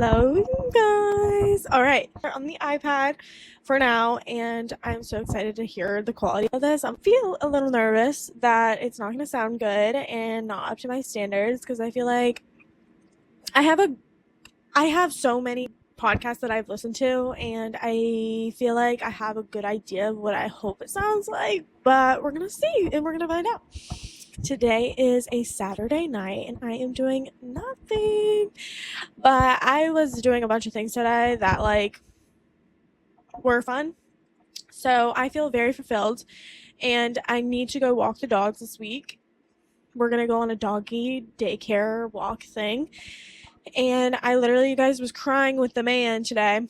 Hello, you guys. All right, we're on the iPad for now, and I'm so excited to hear the quality of this. I feel a little nervous that it's not going to sound good and not up to my standards because I feel like I have a I have so many podcasts that I've listened to, and I feel like I have a good idea of what I hope it sounds like, but we're gonna see and we're gonna find out. Today is a Saturday night, and I am doing nothing. But I was doing a bunch of things today that were fun. So I feel very fulfilled, and I need to go walk the dogs this week. We're gonna go on a doggy daycare walk thing. And I literally, you guys, was crying with the man today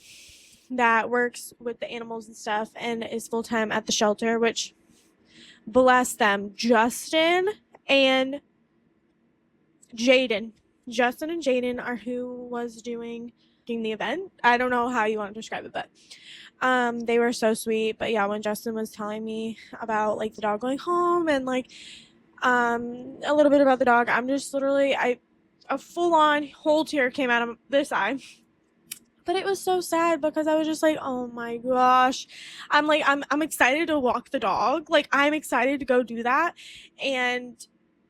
that works with the animals and stuff and is full time at the shelter, which bless them. And Jaden. Justin and Jaden are who was doing the event. I don't know how you want to describe it, but they were so sweet. But yeah, when Justin was telling me about like the dog going home and a little bit about the dog, I'm just literally a full on whole tear came out of this eye. But it was so sad because I was just like, oh my gosh. I'm excited to walk the dog. Like I'm excited to go do that. And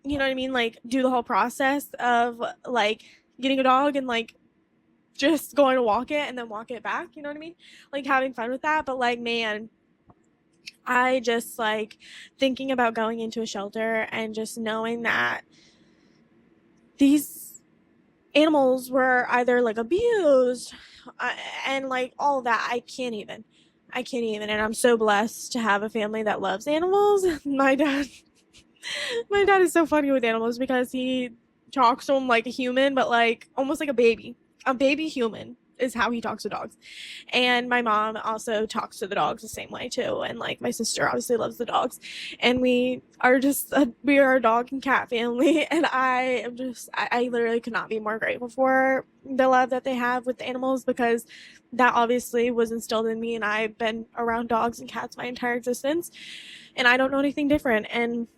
you know what I mean? Like do the whole process of like getting a dog and like just going to walk it and then walk it back. You know what I mean? Like having fun with that. But like, man, I just like thinking about going into a shelter and just knowing that these animals were either like abused and like all that. I can't even. And I'm so blessed to have a family that loves animals. My dad is so funny with animals because he talks to them like a human, but like almost like a baby human is how he talks to dogs. And my mom also talks to the dogs the same way too. And like my sister obviously loves the dogs, and we are a dog and cat family. And I literally could not be more grateful for the love that they have with the animals, because that obviously was instilled in me, and I've been around dogs and cats my entire existence, and I don't know anything different. And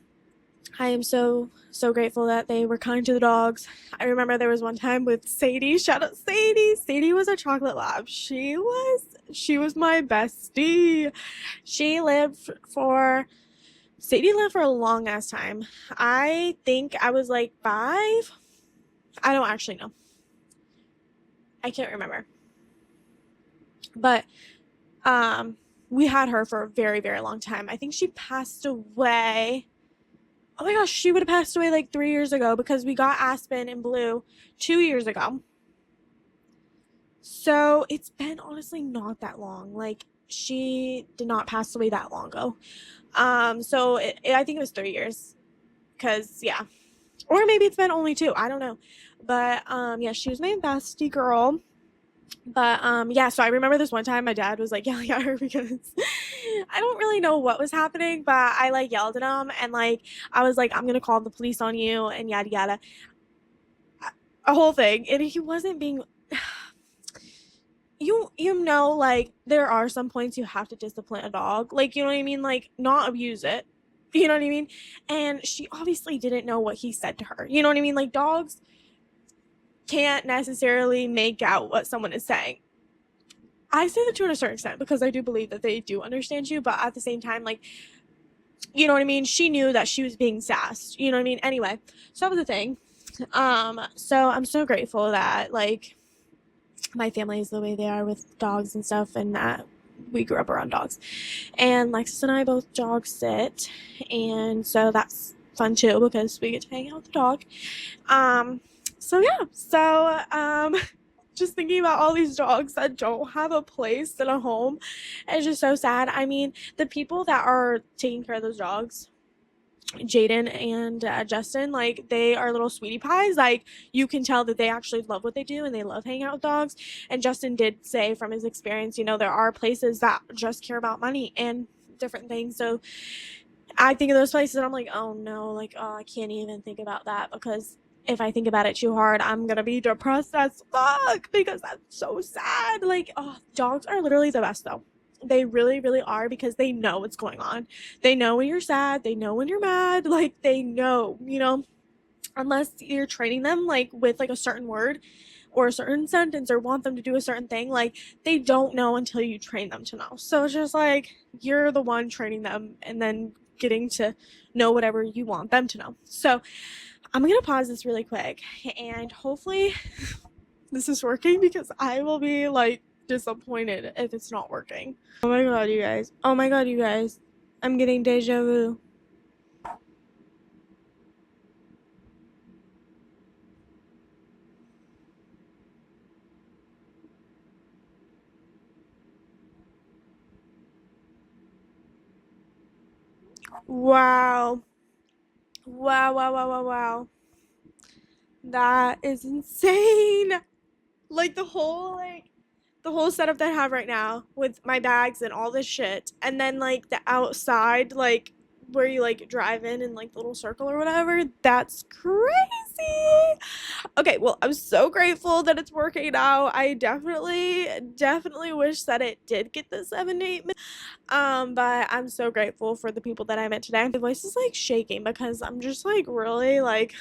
I am so, so grateful that they were kind to the dogs. I remember there was one time with Sadie. Shout out Sadie. Sadie was a chocolate lab. She was my bestie. Sadie lived for a long ass time. I think I was like 5. I don't actually know. I can't remember. But we had her for a very, very long time. I think she passed away. Oh my gosh, she would have passed away like 3 years ago, because we got Aspen and Blue 2 years ago. So it's been honestly not that long. Like she did not pass away that long ago. I think it was 3 years, because yeah, or maybe it's been only 2. I don't know, but yeah, she was my bestie girl. But yeah, so I remember this one time my dad was like yelling at her because I don't really know what was happening, but I like yelled at him, and like I was like, I'm gonna call the police on you and yada yada, a whole thing. And he wasn't being you know, like there are some points you have to discipline a dog, like, you know what I mean, like not abuse it, you know what I mean. And she obviously didn't know what he said to her, you know what I mean. Like dogs can't necessarily make out what someone is saying. I say that to a certain extent because I do believe that they do understand you, but at the same time, like, you know what I mean? She knew that she was being sassed, you know what I mean? Anyway, so that was the thing. So I'm so grateful that, like, my family is the way they are with dogs and stuff, and that we grew up around dogs. And Lexus and I both dog sit, and so that's fun too because we get to hang out with the dog. So yeah, just thinking about all these dogs that don't have a place and a home is just so sad. I mean, the people that are taking care of those dogs, Jaden and Justin, like they are little sweetie pies. Like you can tell that they actually love what they do and they love hanging out with dogs. And Justin did say from his experience, you know, there are places that just care about money and different things. So I think of those places and I'm like, oh no, like, oh, I can't even think about that, because if I think about it too hard, I'm gonna be depressed as fuck, because that's so sad. Like, oh, dogs are literally the best though. They really, really are, because they know what's going on. They know when you're sad. They know when you're mad. Like, they know, you know, unless you're training them like with like a certain word or a certain sentence or want them to do a certain thing, like they don't know until you train them to know. So it's just like you're the one training them and then getting to know whatever you want them to know. So I'm gonna pause this really quick and hopefully this is working, because I will be like disappointed if it's not working. Oh my god, you guys. Oh my god, you guys. I'm getting deja vu. Wow. Wow, wow, wow, wow, wow. That is insane. Like the whole setup that I have right now with my bags and all this shit, and then like the outside, like where you like drive in like the little circle or whatever, that's crazy. Okay, well, I'm so grateful that it's working out. I definitely wish that it did get the 7 to 8 minutes. But I'm so grateful for the people that I met today. My voice is like shaking because I'm just like really like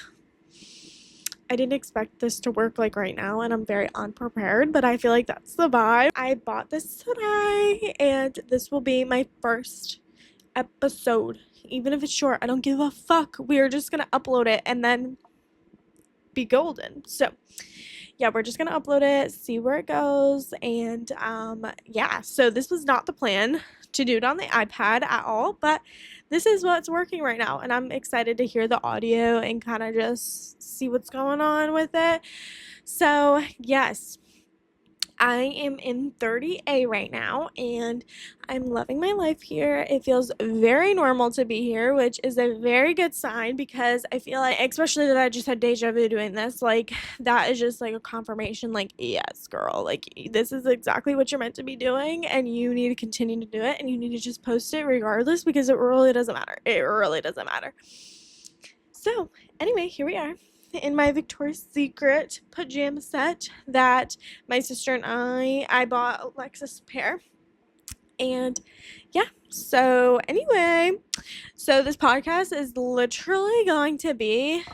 I didn't expect this to work like right now, and I'm very unprepared, but I feel like that's the vibe. I bought this today and this will be my first episode. Even if it's short, I don't give a fuck. We're just gonna upload it and then be golden. So yeah, we're just gonna upload it, see where it goes, and yeah, so this was not the plan to do it on the iPad at all, but this is what's working right now, and I'm excited to hear the audio and kind of just see what's going on with it. So yes, I am in 30A right now and I'm loving my life here. It feels very normal to be here, which is a very good sign, because I feel like, especially that I just had deja vu doing this, like that is just like a confirmation, like, yes, girl, like this is exactly what you're meant to be doing and you need to continue to do it, and you need to just post it regardless, because it really doesn't matter. It really doesn't matter. So anyway, here we are in my Victoria's Secret pajama set that my sister and I bought Alexis a pair. And yeah, so anyway, so this podcast is literally going to be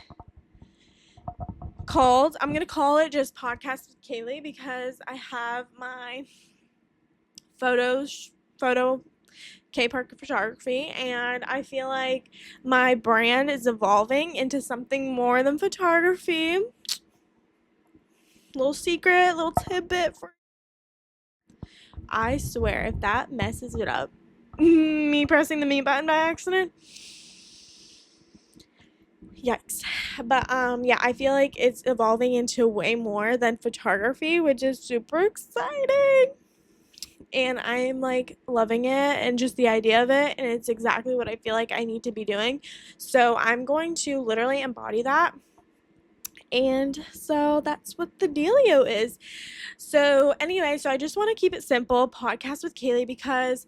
called, I'm gonna call it just Podcast with Kaylee, because I have my photo K Parker Photography, and I feel like my brand is evolving into something more than photography. Little secret, little tidbit for, I swear if that messes it up, me pressing the mute button by accident, yikes. But yeah, I feel like it's evolving into way more than photography, which is super exciting. And I'm like loving it and just the idea of it, and it's exactly what I feel like I need to be doing. So I'm going to literally embody that. And so that's what the dealio is. So anyway, so I just want to keep it simple, Podcast with Kaylee, because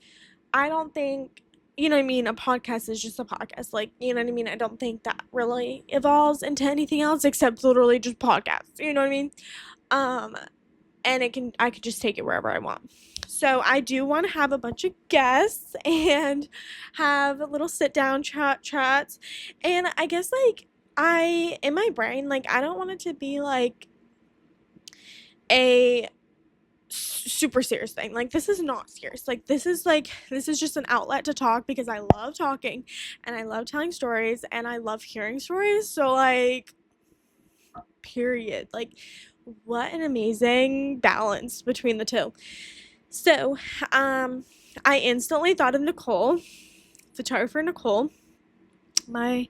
I don't think, you know what I mean, a podcast is just a podcast. Like, you know what I mean? I don't think that really evolves into anything else except literally just podcasts. You know what I mean? Um, and I could just take it wherever I want. So I do want to have a bunch of guests and have little sit down chats. And I guess like in my brain, like I don't want it to be like a super serious thing. Like this is not serious. Like this is just an outlet to talk, because I love talking and I love telling stories and I love hearing stories. So like period. Like what an amazing balance between the two. So, I instantly thought of Nicole, photographer Nicole, my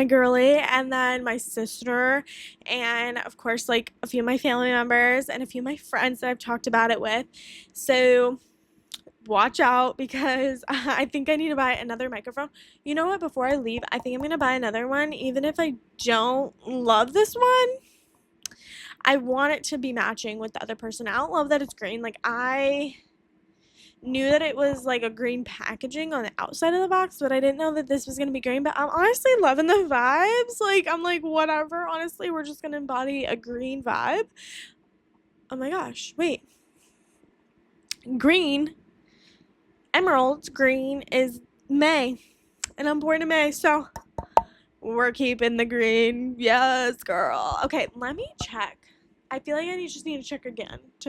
girly, and then my sister, and of course like a few of my family members and a few of my friends that I've talked about it with. So watch out, because I think I need to buy another microphone. You know what? Before I leave, I think I'm gonna buy another one, even if I don't love this one. I want it to be matching with the other person. I don't love that it's green. Like I knew that it was like a green packaging on the outside of the box, but I didn't know that this was gonna be green. But I'm honestly loving the vibes. Like I'm like, whatever, honestly, we're just gonna embody a green vibe. Oh my gosh, wait, green, emerald green is May, and I'm born in May, so we're keeping the green. Yes, girl. Okay, let me check I feel like I just need to check again to make